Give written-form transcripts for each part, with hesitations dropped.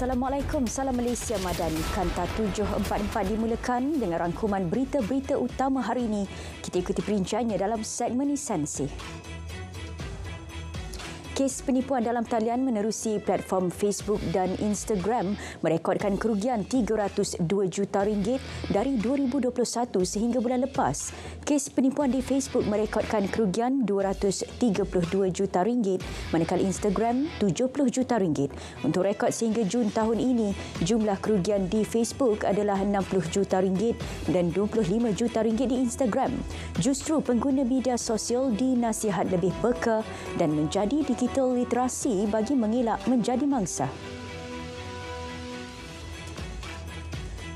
Assalamualaikum, salam Malaysia Madani. Kanta 744 dimulakan dengan rangkuman berita-berita utama hari ini. Kita ikuti perinciannya dalam segmen Esensi. Kes penipuan dalam talian menerusi platform Facebook dan Instagram merekodkan kerugian RM302 juta dari 2021 sehingga bulan lepas. Kes penipuan di Facebook merekodkan kerugian RM232 juta manakala Instagram RM70 juta. Untuk rekod sehingga Jun tahun ini, jumlah kerugian di Facebook adalah RM60 juta dan RM25 juta di Instagram. Justru pengguna media sosial dinasihat lebih peka dan menjadi digital literasi bagi mengelak menjadi mangsa.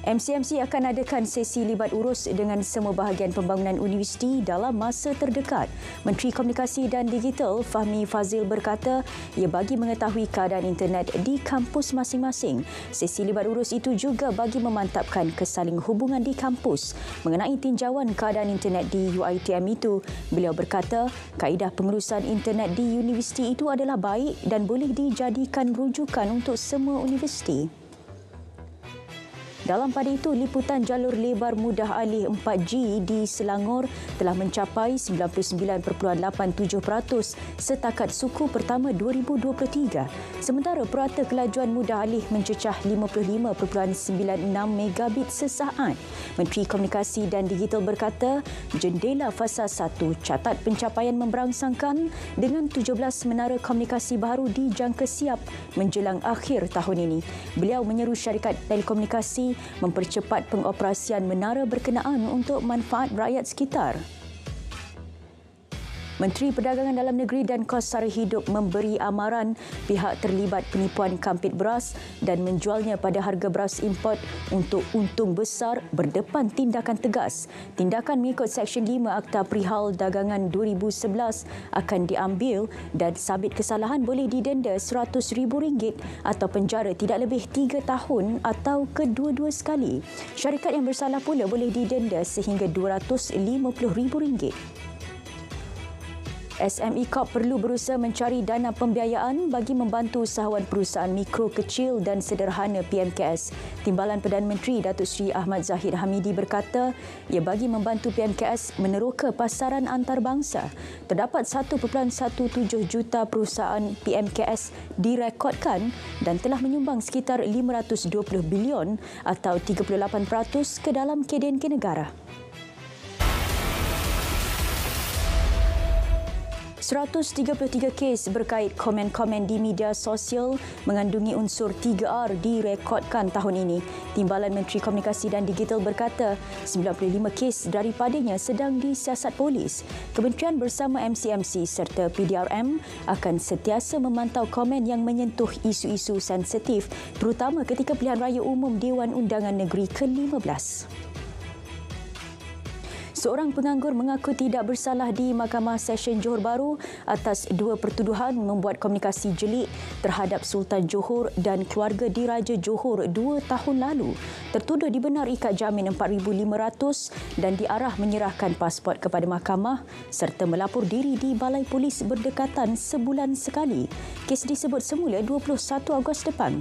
MCMC akan adakan sesi libat urus dengan semua bahagian pembangunan universiti dalam masa terdekat. Menteri Komunikasi dan Digital Fahmi Fazil berkata ia bagi mengetahui keadaan internet di kampus masing-masing. Sesi libat urus itu juga bagi memantapkan kesaling hubungan di kampus. Mengenai tinjauan keadaan internet di UiTM itu, beliau berkata kaedah pengurusan internet di universiti itu adalah baik dan boleh dijadikan rujukan untuk semua universiti. Dalam pada itu, liputan jalur lebar mudah alih 4G di Selangor telah mencapai 99.87% setakat suku pertama 2023. Sementara purata kelajuan mudah alih mencecah 55.96 megabit sesaat. Menteri Komunikasi dan Digital berkata, jendela fasa 1 catat pencapaian memberangsangkan dengan 17 menara komunikasi baru dijangka siap menjelang akhir tahun ini. Beliau menyeru syarikat telekomunikasi mempercepat pengoperasian menara berkenaan untuk manfaat rakyat sekitar. Menteri Perdagangan Dalam Negeri dan Kos Sara Hidup memberi amaran pihak terlibat penipuan kampit beras dan menjualnya pada harga beras import untuk untung besar berdepan tindakan tegas. Tindakan mengikut Seksyen 5 Akta Perihal Dagangan 2011 akan diambil dan sabit kesalahan boleh didenda RM100,000 atau penjara tidak lebih 3 tahun atau kedua-dua sekali. Syarikat yang bersalah pula boleh didenda sehingga RM250,000. SME Corp perlu berusaha mencari dana pembiayaan bagi membantu usahawan perusahaan mikro, kecil dan sederhana PMKS. Timbalan Perdana Menteri Datuk Seri Ahmad Zahid Hamidi berkata, ia bagi membantu PMKS meneroka pasaran antarabangsa. Terdapat 1.17 juta perusahaan PMKS direkodkan dan telah menyumbang sekitar 520 bilion atau 38% ke dalam KDNK negara. 133 kes berkait komen-komen di media sosial mengandungi unsur 3R direkodkan tahun ini. Timbalan Menteri Komunikasi dan Digital berkata 95 kes daripadanya sedang disiasat polis. Kementerian bersama MCMC serta PDRM akan sentiasa memantau komen yang menyentuh isu-isu sensitif terutama ketika pilihan raya umum Dewan Undangan Negeri ke-15. Seorang penganggur mengaku tidak bersalah di Mahkamah Session Johor Bahru atas 2 pertuduhan membuat komunikasi jelik terhadap Sultan Johor dan keluarga Diraja Johor 2 tahun lalu. Tertuduh dibenar ikat jamin RM4,500 dan diarah menyerahkan pasport kepada mahkamah serta melapor diri di Balai Polis berdekatan sebulan sekali. Kes disebut semula 21 Ogos depan.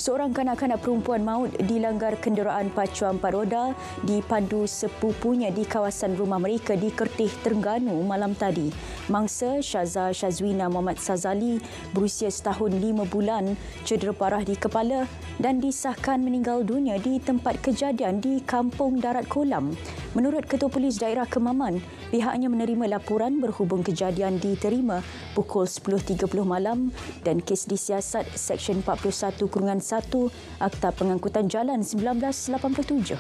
Seorang kanak-kanak perempuan maut dilanggar kenderaan pacuan 4 roda dipandu sepupunya di kawasan rumah mereka di Kertih, Terengganu malam tadi. Mangsa Syaza Syazwina Muhammad Sazali berusia setahun 5 bulan cedera parah di kepala dan disahkan meninggal dunia di tempat kejadian di Kampung Darat Kolam. Menurut Ketua Polis Daerah Kemaman, pihaknya menerima laporan berhubung kejadian diterima pukul 10.30 malam dan kes disiasat Seksyen 41-1 Akta Pengangkutan Jalan 1987.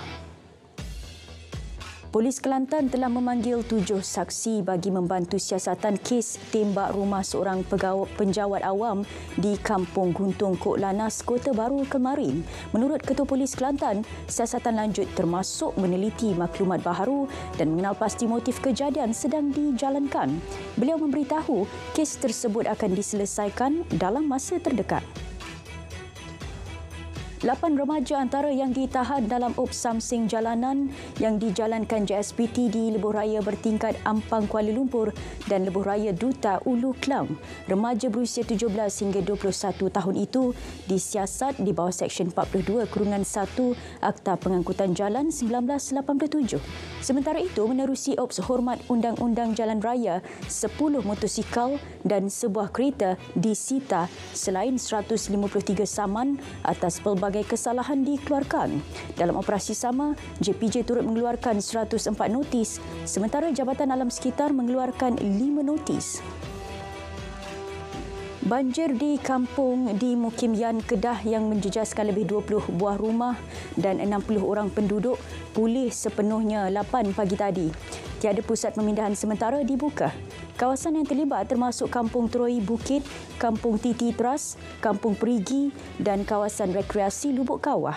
Polis Kelantan telah memanggil 7 saksi bagi membantu siasatan kes tembak rumah seorang penjawat awam di Kampung Guntung Kok Lanas, Kota Baru kemarin. Menurut Ketua Polis Kelantan, siasatan lanjut termasuk meneliti maklumat baharu dan mengenal pasti motif kejadian sedang dijalankan. Beliau memberitahu kes tersebut akan diselesaikan dalam masa terdekat. 8 remaja antara yang ditahan dalam op Samsing jalanan yang dijalankan JSPT di Lebuh Raya bertingkat Ampang Kuala Lumpur dan Lebuh Raya Duta Ulu Klang. Remaja berusia 17 hingga 21 tahun itu disiasat di bawah Seksyen 42-1 Akta Pengangkutan Jalan 1987. Sementara itu, menerusi ops hormat Undang-Undang Jalan Raya, 10 motosikal dan sebuah kereta disita selain 153 saman atas pelbagai kesalahan dikeluarkan. Dalam operasi sama, JPJ turut mengeluarkan 104 notis, sementara Jabatan Alam Sekitar mengeluarkan 5 notis. Banjir di kampung di Mukim Yan, Kedah yang menjejaskan lebih 20 buah rumah dan 60 orang penduduk pulih sepenuhnya 8 pagi tadi. Tiada pusat pemindahan sementara dibuka. Kawasan yang terlibat termasuk Kampung Troi Bukit, Kampung Titi Tras, Kampung Perigi dan kawasan rekreasi Lubuk Kawah.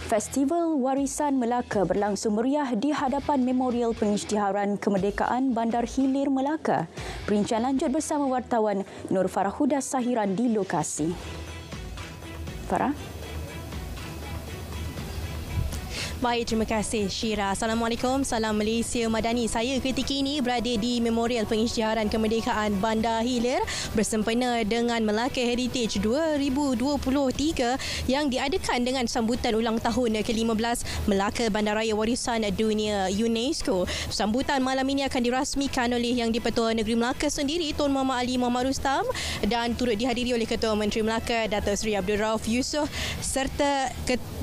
Festival Warisan Melaka berlangsung meriah di hadapan Memorial Pengisytiharan Kemerdekaan Bandar Hilir Melaka. Perincian lanjut bersama wartawan Nur Farahuda Sahiran di lokasi. Farah? Baik, terima kasih Syira. Assalamualaikum, salam Malaysia Madani. Saya ketika ini berada di Memorial Pengisytiharan Kemerdekaan Bandar Hilir bersempena dengan Melaka Heritage 2023 yang diadakan dengan sambutan ulang tahun ke-15 Melaka Bandaraya Warisan Dunia UNESCO. Sambutan malam ini akan dirasmikan oleh Yang di-Pertua Negeri Melaka sendiri, Tun Muhammad Ali Muhammad Rustam, dan turut dihadiri oleh Ketua Menteri Melaka Datuk Seri Abdul Rauf Yusof serta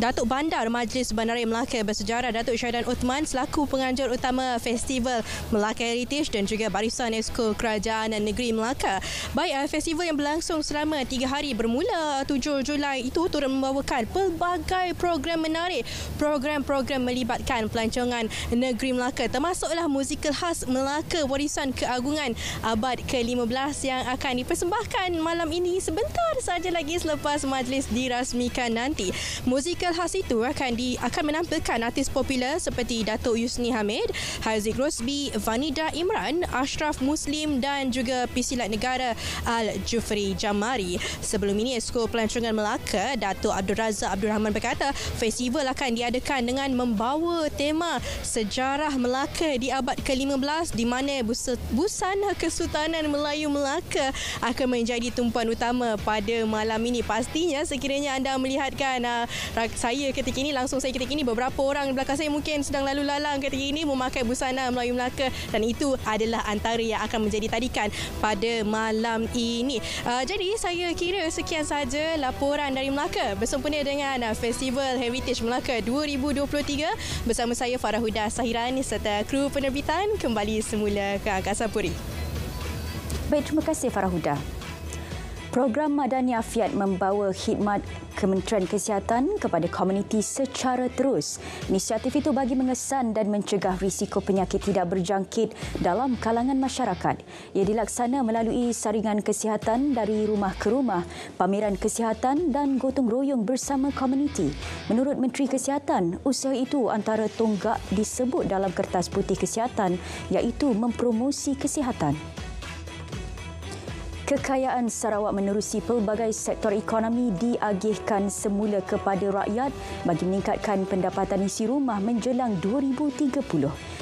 Datuk Bandar Majlis Bandaraya Melaka Bersejarah Datuk Syahdan Uthman selaku penganjur utama Festival Melaka Heritage dan juga Barisan Esko Kerajaan Negeri Melaka. Baik, festival yang berlangsung selama 3 hari bermula 7 Julai itu turut membawakan pelbagai program menarik, program-program melibatkan pelancongan negeri Melaka, termasuklah musikal khas Melaka Warisan Keagungan abad ke-15 yang akan dipersembahkan malam ini sebentar saja lagi selepas majlis dirasmikan nanti. Musikal khas itu akan menampilkan artis popular seperti Datuk Yusni Hamid, Haziq Rosbi, Vanida Imran, Ashraf Muslim dan juga Pesilat Negara Al-Jufri Jamari. Sebelum ini, Esko Pelancongan Melaka Datuk Abdul Razak Abdul Rahman berkata, festival akan diadakan dengan membawa tema sejarah Melaka di abad ke-15 di mana busana Kesultanan Melayu Melaka akan menjadi tumpuan utama pada malam ini. Pastinya sekiranya anda melihatkan saya ketika ini beberapa orang di belakang saya mungkin sedang lalu lalang ketika ini memakai busana Melayu Melaka dan itu adalah antara yang akan menjadi tadikan pada malam ini. Jadi saya kira sekian saja laporan dari Melaka bersempena dengan Festival Heritage Melaka 2023 bersama saya Farahuda Sahiran serta kru penerbitan kembali semula ke Angkasa Puri. Baik, terima kasih Farahuda. Program Madani Afiat membawa khidmat Kementerian Kesihatan kepada komuniti secara terus. Inisiatif itu bagi mengesan dan mencegah risiko penyakit tidak berjangkit dalam kalangan masyarakat. Ia dilaksana melalui saringan kesihatan dari rumah ke rumah, pameran kesihatan dan gotong royong bersama komuniti. Menurut Menteri Kesihatan, usaha itu antara tonggak disebut dalam Kertas Putih Kesihatan iaitu mempromosi kesihatan. Kekayaan Sarawak menerusi pelbagai sektor ekonomi diagihkan semula kepada rakyat bagi meningkatkan pendapatan isi rumah menjelang 2030.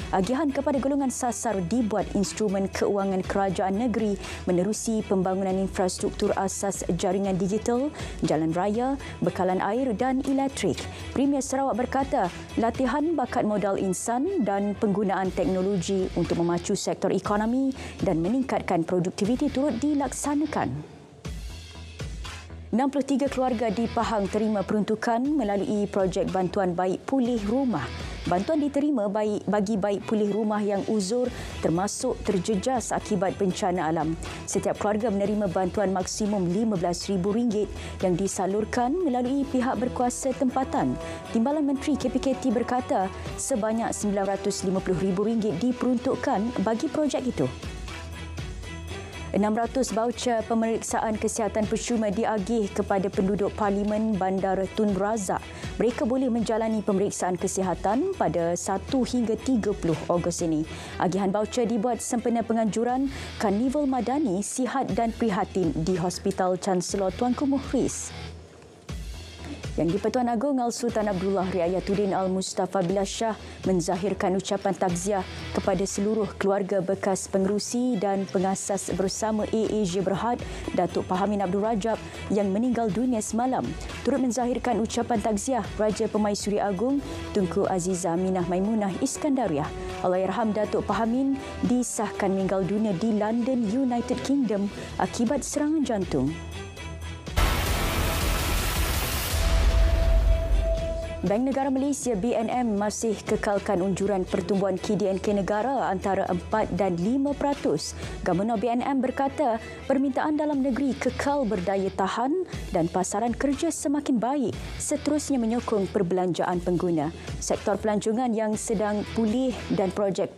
Agihan kepada golongan sasar dibuat instrumen keuangan kerajaan negeri menerusi pembangunan infrastruktur asas jaringan digital, jalan raya, bekalan air dan elektrik. Premier Sarawak berkata, latihan bakat modal insan dan penggunaan teknologi untuk memacu sektor ekonomi dan meningkatkan produktiviti turut dilaksanakan. 63 keluarga di Pahang terima peruntukan melalui projek bantuan baik pulih rumah. Bantuan diterima bagi baik pulih rumah yang uzur termasuk terjejas akibat bencana alam. Setiap keluarga menerima bantuan maksimum RM15,000 yang disalurkan melalui pihak berkuasa tempatan. Timbalan Menteri KPKT berkata sebanyak RM950,000 diperuntukkan bagi projek itu. 600 voucher pemeriksaan kesihatan percuma diagih kepada penduduk Parlimen Bandar Tun Razak. Mereka boleh menjalani pemeriksaan kesihatan pada 1 hingga 30 Ogos ini. Agihan voucher dibuat sempena penganjuran Karnival Madani Sihat dan Prihatin di Hospital Chancellor Tuanku Mukhris. Yang di-Pertuan Agong Al-Sultan Abdullah Riayatuddin Al-Mustafa Billah Shah menzahirkan ucapan takziah kepada seluruh keluarga bekas pengerusi dan pengasas bersama AAJ Berhad, Datuk Pahamin Abdul Rajab yang meninggal dunia semalam. Turut menzahirkan ucapan takziah Raja Pemaisuri Agong Tunku Azizah Aminah Maimunah Iskandariah. Allahyarham Datuk Pahamin disahkan meninggal dunia di London, United Kingdom akibat serangan jantung. Bank Negara Malaysia BNM masih kekalkan unjuran pertumbuhan KDNK negara antara 4 dan 5%. Gamonor BNM berkata permintaan dalam negeri kekal berdaya tahan dan pasaran kerja semakin baik, seterusnya menyokong perbelanjaan pengguna. Sektor pelancongan yang sedang pulih dan projek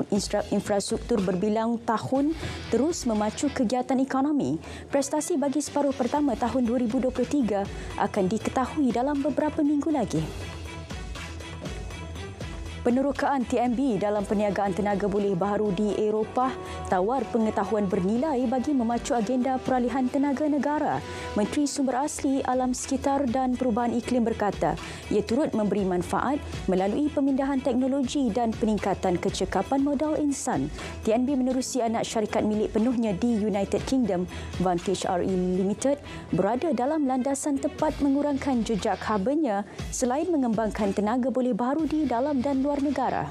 infrastruktur berbilang tahun terus memacu kegiatan ekonomi. Prestasi bagi separuh pertama tahun 2023 akan diketahui dalam beberapa minggu lagi. Penerokaan TMB dalam perniagaan tenaga boleh baharu di Eropah tawar pengetahuan bernilai bagi memacu agenda peralihan tenaga negara. Menteri Sumber Asli, Alam Sekitar dan Perubahan Iklim berkata ia turut memberi manfaat melalui pemindahan teknologi dan peningkatan kecekapan modal insan. TNB menerusi anak syarikat milik penuhnya di United Kingdom, Vantage RE Limited, berada dalam landasan tepat mengurangkan jejak karbonnya selain mengembangkan tenaga boleh baharu di dalam dan luar negara.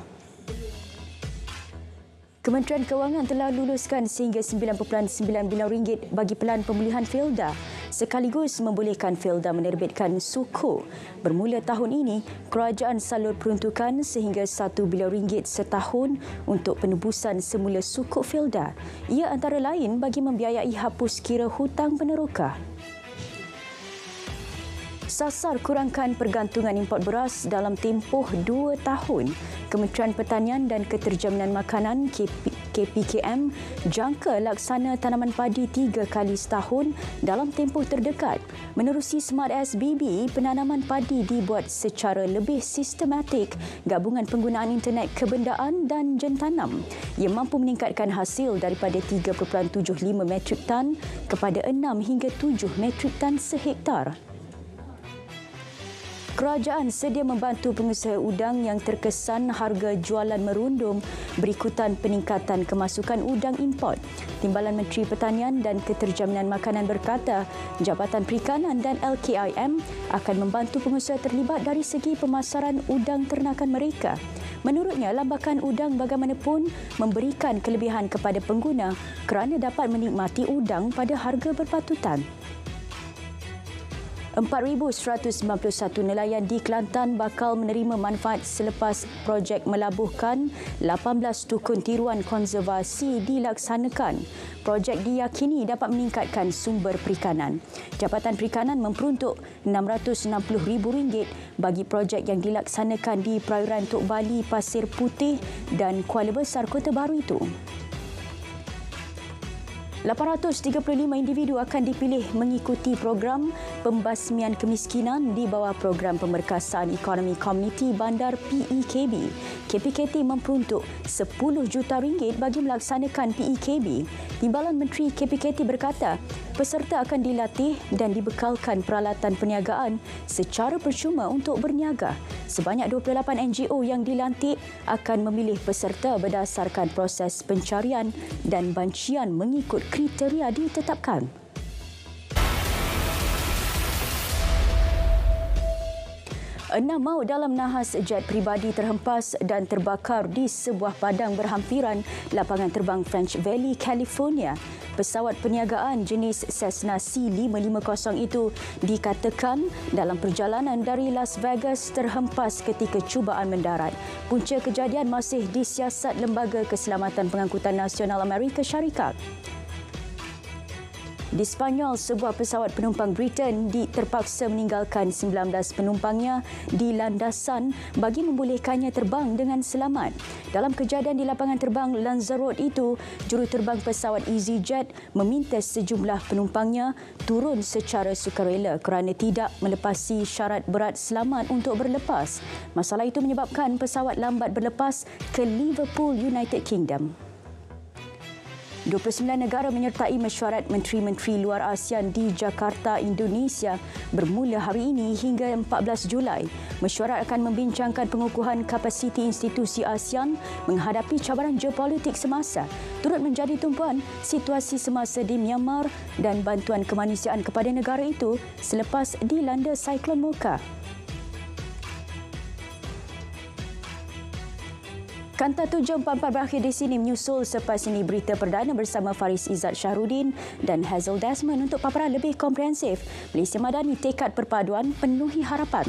Kementerian Kewangan telah luluskan sehingga RM9.9 bilion bagi pelan pemulihan Felda, sekaligus membolehkan Felda menerbitkan suku. Bermula tahun ini, kerajaan salur peruntukan sehingga RM1 bilion setahun untuk penebusan semula suku Felda. Ia antara lain bagi membiayai hapus kira hutang peneroka. Sasar kurangkan pergantungan import beras dalam tempoh 2 tahun. Kementerian Pertanian dan Keterjaminan Makanan KPKM jangka laksana tanaman padi 3 kali setahun dalam tempoh terdekat. Menerusi Smart SBB, penanaman padi dibuat secara lebih sistematik, gabungan penggunaan internet kebendaan dan jentanam. Ia mampu meningkatkan hasil daripada 3.75 metrik tan kepada 6 hingga 7 metrik tan sehektar. Kerajaan sedia membantu pengusaha udang yang terkesan harga jualan merundum berikutan peningkatan kemasukan udang import. Timbalan Menteri Pertanian dan Keterjaminan Makanan berkata, Jabatan Perikanan dan LKIM akan membantu pengusaha terlibat dari segi pemasaran udang ternakan mereka. Menurutnya, lambakan udang bagaimanapun memberikan kelebihan kepada pengguna kerana dapat menikmati udang pada harga berpatutan. 4,191 nelayan di Kelantan bakal menerima manfaat selepas projek melabuhkan 18 dukun tiruan konservasi dilaksanakan. Projek diyakini dapat meningkatkan sumber perikanan. Jabatan Perikanan memperuntuk RM660,000 bagi projek yang dilaksanakan di perairan Tok Bali, Pasir Putih dan Kuala Besar Kota Baru itu. 835 individu akan dipilih mengikuti program pembasmian kemiskinan di bawah program pemerkasaan ekonomi komuniti bandar PEKB. KPKT memperuntuk RM10 juta bagi melaksanakan PEKB. Timbalan Menteri KPKT berkata, peserta akan dilatih dan dibekalkan peralatan perniagaan secara percuma untuk berniaga. Sebanyak 28 NGO yang dilantik akan memilih peserta berdasarkan proses pencarian dan bancian mengikut kriteria ditetapkan. Enam maut dalam nahas jet peribadi terhempas dan terbakar di sebuah padang berhampiran lapangan terbang French Valley, California. Pesawat perniagaan jenis Cessna C550 itu dikatakan dalam perjalanan dari Las Vegas terhempas ketika cubaan mendarat. Punca kejadian masih disiasat Lembaga Keselamatan Pengangkutan Nasional Amerika Syarikat. Di Sepanyol, sebuah pesawat penumpang Britain terpaksa meninggalkan 19 penumpangnya di landasan bagi membolehkannya terbang dengan selamat. Dalam kejadian di lapangan terbang Lanzarote itu, juruterbang pesawat EasyJet meminta sejumlah penumpangnya turun secara sukarela kerana tidak melepasi syarat berat selamat untuk berlepas. Masalah itu menyebabkan pesawat lambat berlepas ke Liverpool, United Kingdom. 29 negara menyertai mesyuarat Menteri-Menteri Luar ASEAN di Jakarta, Indonesia bermula hari ini hingga 14 Julai. Mesyuarat akan membincangkan pengukuhan kapasiti institusi ASEAN menghadapi cabaran geopolitik semasa. Turut menjadi tumpuan situasi semasa di Myanmar dan bantuan kemanusiaan kepada negara itu selepas dilanda Siklon Mocha. Kanta 744 berakhir di sini, menyusul selepas ini berita perdana bersama Faris Izzat Syahrudin dan Hazel Desmond untuk paparan lebih komprehensif. Malaysia Madani tekad perpaduan penuhi harapan.